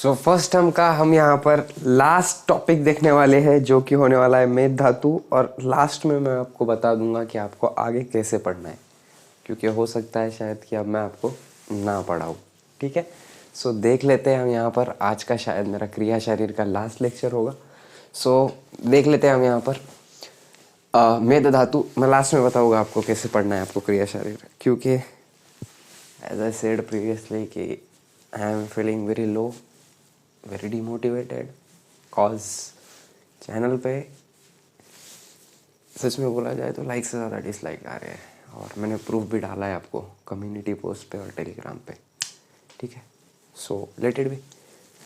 So first term का हम यहाँ पर लास्ट टॉपिक देखने वाले हैं, जो कि होने वाला है मेद धातु। और लास्ट में मैं आपको बता दूंगा कि आपको आगे कैसे पढ़ना है, क्योंकि हो सकता है शायद कि अब मैं आपको ना पढ़ाऊँ। ठीक है, सो देख लेते हैं हम यहाँ पर। आज का शायद मेरा क्रिया शरीर का लास्ट लेक्चर होगा। सो देख लेते हैं हम यहाँ पर मेद धातु। मैं लास्ट में बताऊँगा आपको कैसे पढ़ना है आपको क्रिया शरीर, क्योंकि एज आई सेड प्रीवियसली कि I am feeling very low, very demotivated, cause channel पे सच में बोला जाए तो लाइक से ज़्यादा डिसलाइक आ रहे हैं। और मैंने प्रूफ भी डाला है आपको कम्युनिटी पोस्ट पे और टेलीग्राम पे। ठीक है, so let it be.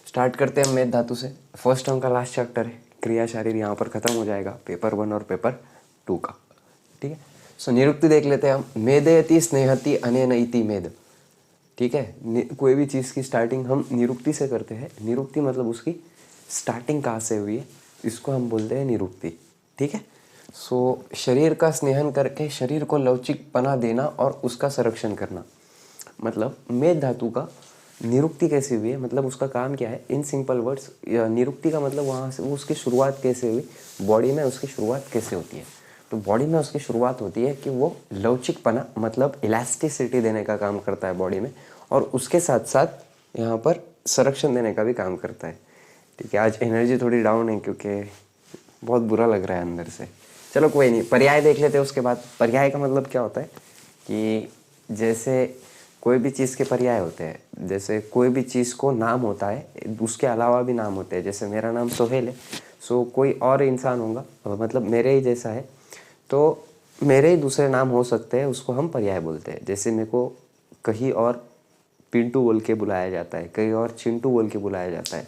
Start करते हैं मेद धातु से। फर्स्ट टर्म का लास्ट चैप्टर है क्रिया शरीर, यहाँ पर ख़त्म हो जाएगा पेपर 1 और पेपर 2 का। ठीक है, सो निरुक्ति देख लेते हैं हम। मेदयति स्नेहति अनेन इति मेद। ठीक है, कोई भी चीज़ की स्टार्टिंग हम निरुक्ति से करते हैं। निरुक्ति मतलब उसकी स्टार्टिंग कहाँ से हुई है, इसको हम बोलते हैं निरुक्ति। ठीक है, सो शरीर का स्नेहन करके शरीर को लवचिकपना देना और उसका संरक्षण करना। मतलब मेद धातु का निरुक्ति कैसे हुई है, मतलब उसका काम क्या है। इन सिंपल वर्ड्स, निरुक्ति का मतलब वहाँ से उसकी शुरुआत कैसे हुई, बॉडी में उसकी शुरुआत कैसे होती है। तो बॉडी में उसकी शुरुआत होती है कि वो लवचिकपना मतलब इलास्टिसिटी देने का काम करता है बॉडी में, और उसके साथ साथ यहाँ पर संरक्षण देने का भी काम करता है। ठीक है, आज एनर्जी थोड़ी डाउन है क्योंकि बहुत बुरा लग रहा है अंदर से। चलो कोई नहीं, पर्याय देख लेते हैं उसके बाद। पर्याय का मतलब क्या होता है कि जैसे कोई भी चीज़ के पर्याय होते हैं, जैसे कोई भी चीज़ को नाम होता है, उसके अलावा भी नाम होते हैं। जैसे मेरा नाम सोहेल है, सो कोई और इंसान होगा, मतलब मेरे ही जैसा है, तो मेरे ही दूसरे नाम हो सकते हैं, उसको हम पर्याय बोलते हैं। जैसे मेरे को कहीं और पिंटू बोल के बुलाया जाता है, कहीं और चिंटू बोल के बुलाया जाता है,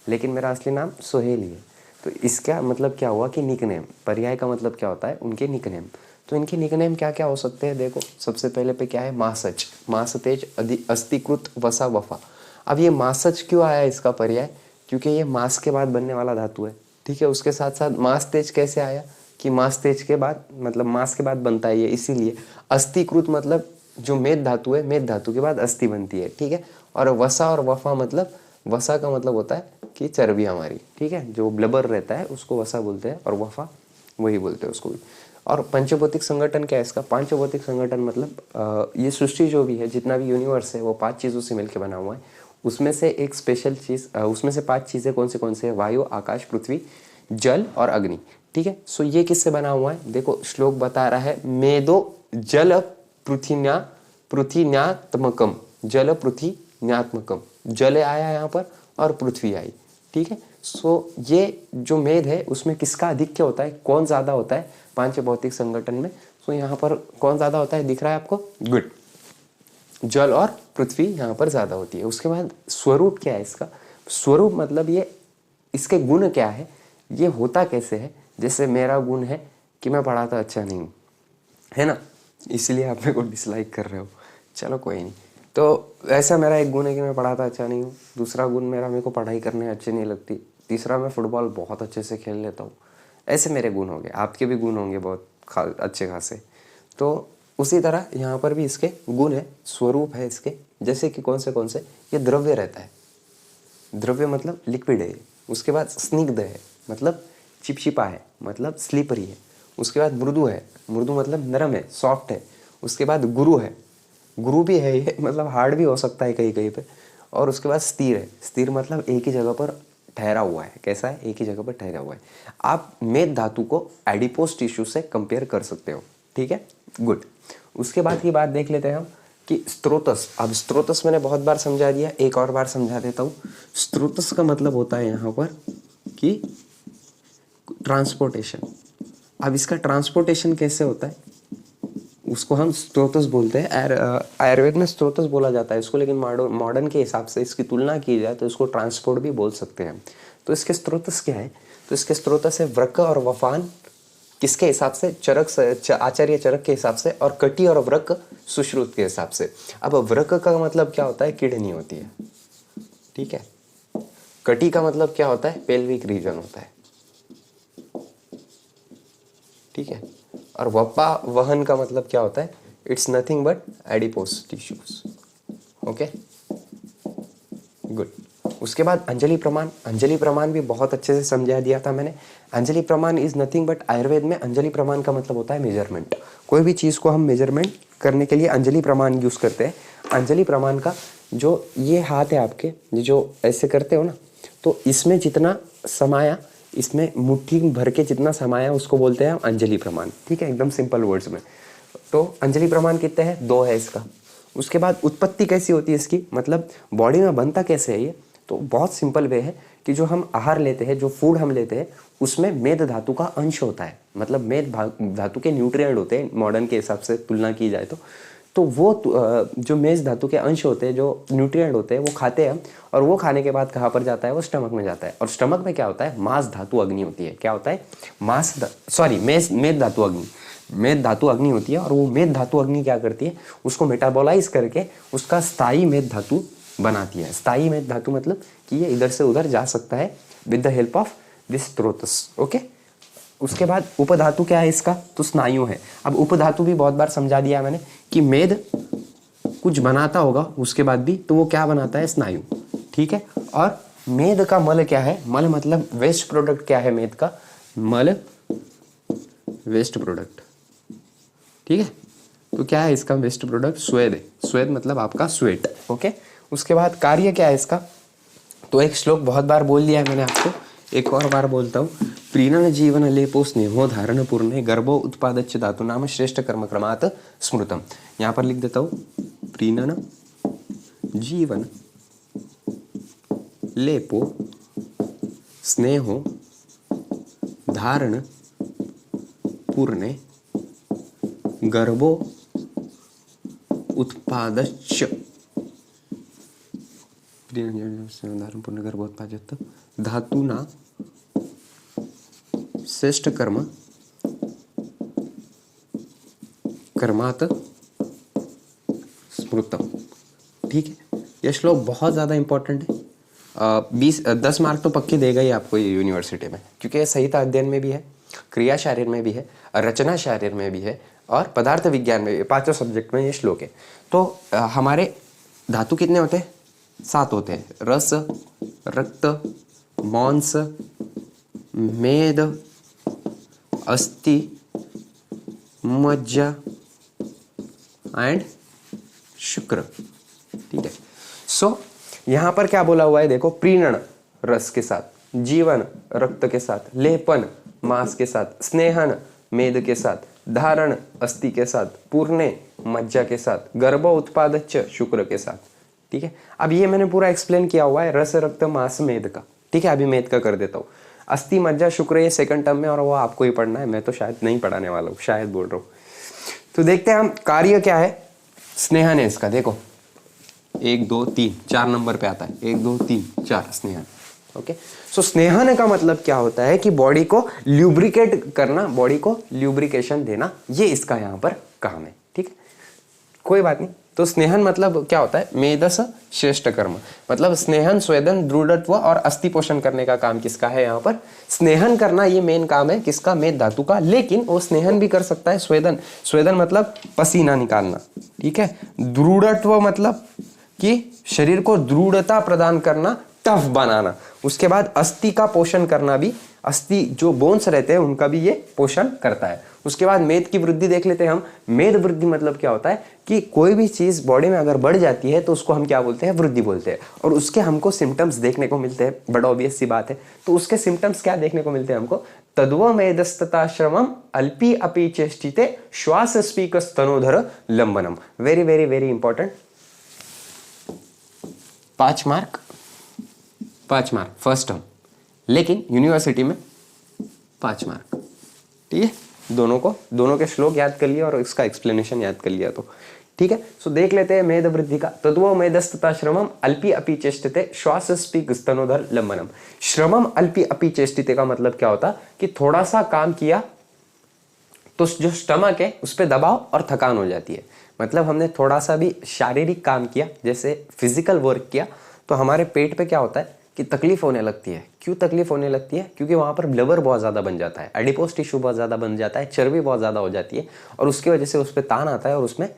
लेकिन मेरा असली नाम सोहेल ही है। तो इसका मतलब क्या हुआ कि निकनेम। पर्याय का मतलब क्या होता है, उनके निकनेम। तो इनके निकनेम क्या क्या हो सकते हैं, देखो सबसे पहले पे क्या है, मासच, मासतेज, अस्तिकृत, वसा, वफा। अब ये मासच क्यों आया इसका पर्याय, क्योंकि ये मास के बाद बनने वाला धातु है। ठीक है, उसके साथ साथ मास तेज कैसे आया कि मास तेज के बाद मतलब मास के बाद बनता है ये, इसीलिए। अस्तिकृत मतलब जो मेद धातु है, मेद धातु के बाद अस्थि बनती है। ठीक है, और वसा और वफा मतलब, वसा का मतलब होता है कि चर्बी हमारी। ठीक है, जो ब्लबर रहता है उसको वसा बोलते हैं, और वफा वही बोलते हैं उसको भी। और पंचभौतिक संगठन क्या है इसका, पांचभौतिक संगठन मतलब ये सृष्टि जो भी है, जितना भी यूनिवर्स है, वो 5 चीज़ों से मिलकर बना हुआ है। उसमें से एक स्पेशल चीज़, उसमें से 5 चीज़ें कौन से है, वायु, आकाश, पृथ्वी, जल और अग्नि। ठीक है, सो ये किससे बना हुआ है, देखो श्लोक बता रहा है, मेदो जल पृथिन्यात्मकम, जल पृथिन्यात्मकम। जल आया यहाँ पर और पृथ्वी आई। ठीक है, सो ये जो मेद है उसमें किसका आधिक्य होता है, कौन ज़्यादा होता है पांच भौतिक संगठन में। सो यहाँ पर कौन ज़्यादा होता है दिख रहा है आपको, गुड, जल और पृथ्वी यहाँ पर ज़्यादा होती है। उसके बाद स्वरूप क्या है इसका, स्वरूप मतलब ये इसके गुण क्या है, ये होता कैसे है। जैसे मेरा गुण है कि मैं पढ़ाता अच्छा नहीं हूँ, है ना, इसलिए आप मेरे को डिसलाइक कर रहे हो। चलो कोई नहीं, तो ऐसा मेरा एक गुण है कि मैं पढ़ाता अच्छा नहीं हूँ। दूसरा गुण मेरा, मेरे को पढ़ाई करने अच्छी नहीं लगती। तीसरा, मैं फुटबॉल बहुत अच्छे से खेल लेता हूँ। ऐसे मेरे गुण होंगे, आपके भी गुण होंगे बहुत अच्छे खासे। तो उसी तरह यहाँ पर भी इसके गुण है, स्वरूप है इसके। जैसे कि कौन से, ये द्रव्य रहता है, द्रव्य मतलब लिक्विड है। उसके बाद स्निग्ध है मतलब चिपचिपा है, मतलब स्लीपरी है। उसके बाद मृदु है, मृदु मतलब नरम है, सॉफ्ट है। उसके बाद गुरु है, गुरु भी है ये, मतलब हार्ड भी हो सकता है कहीं कहीं पे। और उसके बाद स्थिर है, स्थिर मतलब एक ही जगह पर ठहरा हुआ है। कैसा है, एक ही जगह पर ठहरा हुआ है। आप मेद धातु को एडिपोज टिश्यू से कंपेयर कर सकते हो। ठीक है, गुड। उसके बाद की बात देख लेते हैं हम कि स्त्रोतस। अब स्त्रोतस मैंने बहुत बार समझा दिया, एक और बार समझा देता हूँ। स्त्रोतस का मतलब होता है यहाँ पर कि ट्रांसपोर्टेशन। अब इसका ट्रांसपोर्टेशन कैसे होता है, उसको हम स्त्रोतस बोलते हैं। आयुर्वेद में स्त्रोतस बोला जाता है इसको, लेकिन मॉडर्न के हिसाब से इसकी तुलना की जाए तो इसको ट्रांसपोर्ट भी बोल सकते हैं। तो इसके स्त्रोतस क्या है, तो इसके स्त्रोतस है वृक्क और वफान, किसके हिसाब से, चरक से, आचार्य चरक के हिसाब से, और कटी और वृक्क सुश्रुत के हिसाब से। अब वृक्क का मतलब क्या होता है, किडनी होती है। ठीक है, कटी का मतलब क्या होता है, पेल्विक रीजन होता है। ठीक है, और वपा वहन का मतलब क्या होता है, it's nothing but adipose tissues. Okay, good. उसके बाद अंजलि प्रमाण, अंजलि प्रमाण भी बहुत अच्छे से समझा दिया था मैंने। अंजलि प्रमाण इज नथिंग बट, आयुर्वेद में अंजलि प्रमाण का मतलब होता है मेजरमेंट। कोई भी चीज़ को हम मेजरमेंट करने के लिए अंजलि प्रमाण यूज़ करते हैं। अंजलि प्रमाण का जो ये हाथ है आपके, ये जो ऐसे करते हो ना, तो इसमें जितना समाया, इसमें मुट्ठी भर के जितना समाया उसको बोलते हैं हम अंजलि प्रमाण। ठीक है, एकदम सिंपल वर्ड्स में। तो अंजलि प्रमाण कितने हैं? 2 है इसका। उसके बाद उत्पत्ति कैसी होती है इसकी, मतलब बॉडी में बनता कैसे है ये, तो बहुत सिंपल वे है कि जो हम आहार लेते हैं, जो फूड हम लेते हैं, उसमें मेद धातु का अंश होता है। मतलब मेद धातु के न्यूट्रिएंट होते हैं मॉडर्न के हिसाब से तुलना की जाए तो वो जो मेज धातु के अंश होते हैं, जो न्यूट्रिएंट होते हैं, वो खाते हैं हम। और वो खाने के बाद कहाँ पर जाता है? वो स्टमक में जाता है। और स्टमक में क्या होता है? मांस धातु अग्नि होती है। क्या होता है? मेद धातु अग्नि, मेद धातु अग्नि होती है। और वो मेद धातु अग्नि क्या करती है? उसको मेटाबोलाइज करके उसका स्थायी मेद धातु बनाती है। स्थायी मेद धातु मतलब कि ये इधर से उधर जा सकता है with the help of this स्त्रोतस। ओके, उसके बाद उपधातु क्या है इसका? तो स्नायु है। अब उपधातु भी बहुत बार समझा दिया मैंने कि मेद कुछ बनाता होगा उसके बाद भी, तो वो क्या बनाता है? स्नायु। ठीक है, और मेद का मल क्या है? मल मतलब वेस्ट प्रोडक्ट क्या है मेद का? मल वेस्ट प्रोडक्ट। ठीक है, तो क्या है इसका वेस्ट प्रोडक्ट? स्वेद है। स्वेद मतलब आपका स्वेट। ओके, उसके बाद कार्य क्या है इसका? तो एक श्लोक बहुत बार बोल दिया है मैंने आपको, एक और बार बोलता हूँ। प्रीणन जीवन लेपो स्नेहो धारण पूर्णे गर्भो उत्पादच्च धातु नाम श्रेष्ठ कर्म क्रमात् स्मृतम। यहाँ पर लिख देता हूँ, प्रीणन जीवन लेपो स्नेहो धारण पूर्णे गर्भो उत्पादच्च धारण पूर्ण गर्भोत्पादक धातुना श्रेष्ठ कर्म कर्मात स्मृतम। ठीक है, यह श्लोक बहुत ज़्यादा इंपॉर्टेंट है। 10 मार्क तो पक्के देगा ही आपको ये यूनिवर्सिटी में, क्योंकि ये संहिता अध्ययन में भी है, क्रिया शारीर में भी है, रचना शारीर में भी है, और पदार्थ विज्ञान में भी। 5 सब्जेक्ट में ये श्लोक है। तो हमारे धातु कितने होते हैं? 7 होते हैं। रस, रक्त, मांस, मेद, अस्थि, मज्जा एंड शुक्र। ठीक है, सो यहाँ पर क्या बोला हुआ है देखो, प्रीणन रस के साथ, जीवन रक्त के साथ, लेपन मांस के साथ, स्नेहन मेद के साथ, धारण अस्थि के साथ, पूर्णे मज्जा के साथ, गर्भ उत्पादच्च शुक्र के साथ। ठीक है, अब ये मैंने पूरा एक्सप्लेन किया हुआ है रस रक्त मांस मेद का। ठीक है, अभी मेद का कर देता हूँ। अस्थि मज्जा शुक्र ये सेकंड टर्म में, और वो आपको ही पढ़ना है, मैं तो शायद नहीं पढ़ाने वाला हूँ, शायद बोल रहा हूँ। तो देखते हैं हम कार्य क्या है। स्नेहन है इसका, देखो 1 2 3 4 नंबर पे आता है, 1 2 3 4 स्नेहन। ओके, सो स्नेहन का मतलब क्या होता है कि बॉडी को ल्यूब्रिकेट करना, बॉडी को ल्यूब्रिकेशन देना, ये इसका यहाँ पर काम है। ठीक है, कोई बात नहीं। तो स्नेहन मतलब क्या होता है? मेदस श्रेष्ठ कर्म, मतलब स्नेहन, स्वेदन, दृढ़त्व और अस्थि पोषण करने का काम किसका है? यहाँ पर स्नेहन करना, ये मेन काम है किसका? मेद धातु का। लेकिन वो स्नेहन भी कर सकता है स्वेदन। स्वेदन मतलब पसीना निकालना। ठीक है, दृढ़त्व मतलब कि शरीर को दृढ़ता प्रदान करना, टफ बनाना। उसके बाद अस्थि का पोषण करना भी, अस्थि जो बोन्स रहते हैं उनका भी ये पोषण करता है। उसके बाद मेद की वृद्धि देख लेते हैं हम। मेद वृद्धि मतलब क्या होता है कि कोई भी चीज बॉडी में अगर बढ़ जाती है तो उसको हम क्या बोलते हैं? वृद्धि बोलते हैं। और उसके हमको सिम्टम्स देखने को मिलते हैं, बड़ा ऑब्वियस सी बात है। तो उसके सिम्टम्स क्या देखने को मिलते हैं हमको? तद्व मेदस्तता श्रमम अल्पी अपि चेष्टिते श्वास स्पीक स्तनोधर लंबनम। Very very very important. 5 mark first term, लेकिन यूनिवर्सिटी में 5 मार्क। ठीक है, दोनों के श्लोक याद कर लिया और इसका एक्सप्लेनेशन याद कर लिया तो ठीक है। सो देख लेते हैं मेद वृद्धि का। तद्वो मेदस्तता श्रमम अल्पी अपि चेष्टिते श्वास स्पीक स्तनोधर लंबनम। श्रमम अल्पी अपि चेष्टिते का मतलब क्या होता कि थोड़ा सा काम किया तो जो स्टमक है उस पर दबाव और थकान हो जाती है। मतलब हमने थोड़ा सा भी शारीरिक काम किया, जैसे फिजिकल वर्क किया, तो हमारे पेट पे क्या होता है कि तकलीफ होने लगती है। क्यों तकलीफ होने लगती है? क्योंकि वहाँ पर ब्लबर बहुत ज़्यादा बन जाता है, एडिपोज टिश्यू बहुत ज़्यादा बन जाता है, चर्बी बहुत ज़्यादा हो जाती है, और उसकी वजह से उस पर तान आता है, और उसमें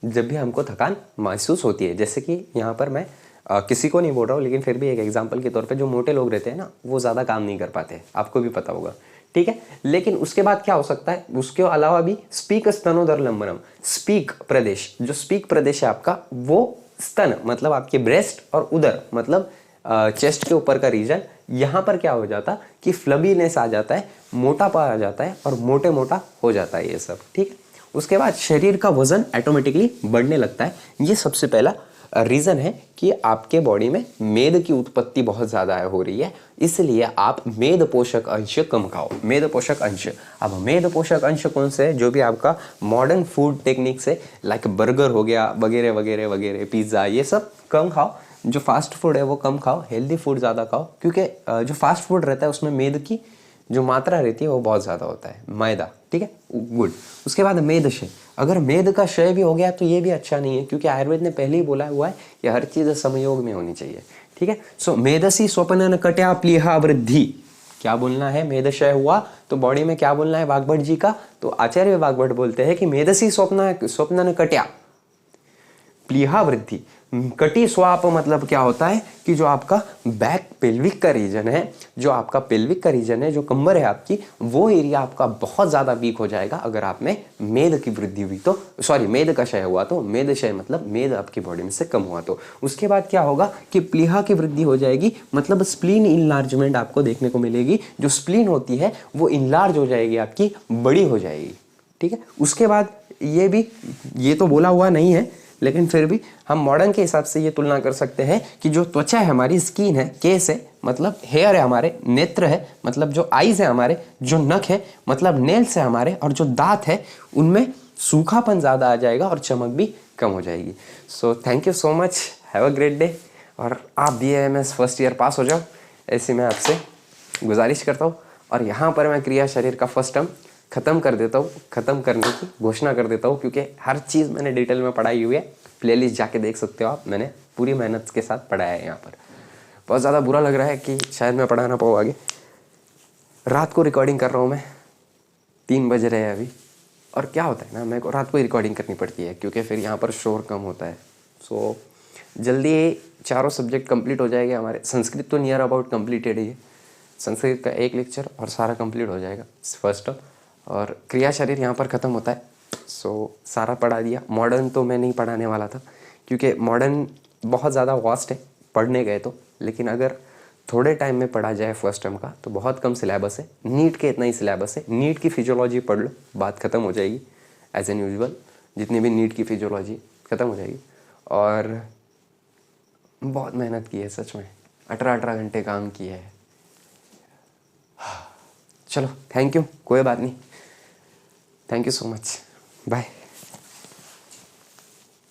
जब भी हमको थकान महसूस होती है, जैसे कि यहाँ पर मैं किसी को नहीं बोल रहा हूँ, लेकिन फिर भी एक एग्जांपल के तौर पे जो मोटे लोग रहते हैं ना, वो ज़्यादा काम नहीं कर पाते, आपको भी पता होगा, ठीक है। लेकिन उसके बाद क्या हो सकता है, उसके अलावा भी स्पीक स्तनोदर लंबनम, स्पीक प्रदेश, जो स्पीक प्रदेश है आपका, वो स्तन मतलब आपके ब्रेस्ट और उदर मतलब चेस्ट के ऊपर का रीजन, यहाँ पर क्या हो जाता कि फ्लबीनेस आ जाता है, मोटापा आ जाता है और मोटे मोटा हो जाता है ये सब, ठीक है। उसके बाद शरीर का वजन ऑटोमेटिकली बढ़ने लगता है। ये सबसे पहला रीज़न है कि आपके बॉडी में मेद की उत्पत्ति बहुत ज़्यादा हो रही है, इसलिए आप मेद पोषक अंश कम खाओ। मेद पोषक अंश, अब मेद पोषक अंश कौन से है, जो भी आपका मॉडर्न फूड टेक्निक से लाइक बर्गर हो गया वगैरह वगैरह वगैरह, पिज़्ज़ा, ये सब कम खाओ। जो फास्ट फूड है वो कम खाओ, हेल्दी फूड ज़्यादा खाओ, क्योंकि जो फास्ट फूड रहता है उसमें मेद की जो मात्रा रहती है वो बहुत ज़्यादा होता है, मैदा, ठीक है, गुड। उसके बाद मेद क्षय, अगर मेद का क्षय भी हो गया तो ये भी अच्छा नहीं है, क्योंकि आयुर्वेद ने पहले ही बोला हुआ है कि हर चीज़ समयोग में होनी चाहिए, ठीक है। सो मेदसी स्वपनन कट्या प्लीहा वृद्धि, क्या बोलना है, मेद क्षय हुआ तो बॉडी में क्या बोलना है वाग्भट जी का, तो आचार्य वाग्भट बोलते हैं कि मेदसी स्वप्नन कट्या प्लीहा वृद्धि। कटी स्वाप मतलब क्या होता है कि जो आपका बैक पेल्विक का रीजन है, जो आपका पेल्विक का रीजन है, जो कमर है आपकी, वो एरिया आपका बहुत ज़्यादा वीक हो जाएगा अगर आप में मेद की वृद्धि हुई तो, सॉरी मेद का क्षय हुआ तो, मेद क्षय मतलब मेद आपकी बॉडी में से कम हुआ तो। उसके बाद क्या होगा कि प्लीहा की वृद्धि हो जाएगी, मतलब स्प्लीन इनलार्जमेंट आपको देखने को मिलेगी, जो स्प्लीन होती है वो इनलार्ज हो जाएगी, आपकी बड़ी हो जाएगी, ठीक है। उसके बाद ये तो बोला हुआ नहीं है, लेकिन फिर भी हम मॉडर्न के हिसाब से ये तुलना कर सकते हैं कि जो त्वचा है हमारी, स्किन है, केस है मतलब हेयर है हमारे, नेत्र है मतलब जो आईज है हमारे, जो नख है मतलब नेल्स है हमारे, और जो दांत है उनमें सूखापन ज़्यादा आ जाएगा और चमक भी कम हो जाएगी। So thank you so much, have a great day, और आप BAMS फर्स्ट ईयर पास हो जाओ, ऐसी मैं आपसे गुजारिश करता हूँ। और यहाँ पर मैं क्रिया शरीर का फर्स्ट टर्म ख़त्म कर देता हूँ, ख़त्म करने की घोषणा कर देता हूँ, क्योंकि हर चीज़ मैंने डिटेल में पढ़ाई हुई है, प्लेलिस्ट जाके देख सकते हो आप, मैंने पूरी मेहनत के साथ पढ़ाया है। यहाँ पर बहुत ज़्यादा बुरा लग रहा है कि शायद मैं पढ़ा ना पाऊँ आगे। रात को रिकॉर्डिंग कर रहा हूँ मैं, 3 बज रहे हैं अभी, और क्या होता है ना, मेरे को रात को ही रिकॉर्डिंग करनी पड़ती है क्योंकि फिर यहाँ पर शोर कम होता है। सो जल्दी 4 सब्जेक्ट कंप्लीट हो जाएंगे हमारे। संस्कृत तो नियर अबाउट कंप्लीटेड ही है, संस्कृत का 1 लेक्चर और सारा कंप्लीट हो जाएगा फर्स्ट टर्म, और क्रिया शरीर यहाँ पर ख़त्म होता है। सो सारा पढ़ा दिया। मॉडर्न तो मैं नहीं पढ़ाने वाला था क्योंकि मॉडर्न बहुत ज़्यादा वास्ट है पढ़ने गए तो, लेकिन अगर थोड़े टाइम में पढ़ा जाए फर्स्ट टर्म का तो बहुत कम सिलेबस है, नीट के इतना ही सिलेबस है। नीट की फिजियोलॉजी पढ़ लो, बात ख़त्म हो जाएगी एज एन यूजुअल, जितनी भी नीट की फिजियोलॉजी ख़त्म हो जाएगी। और बहुत मेहनत की है सच में, 18 घंटे काम किया है। चलो थैंक यू, कोई बात नहीं, thank you so much, bye.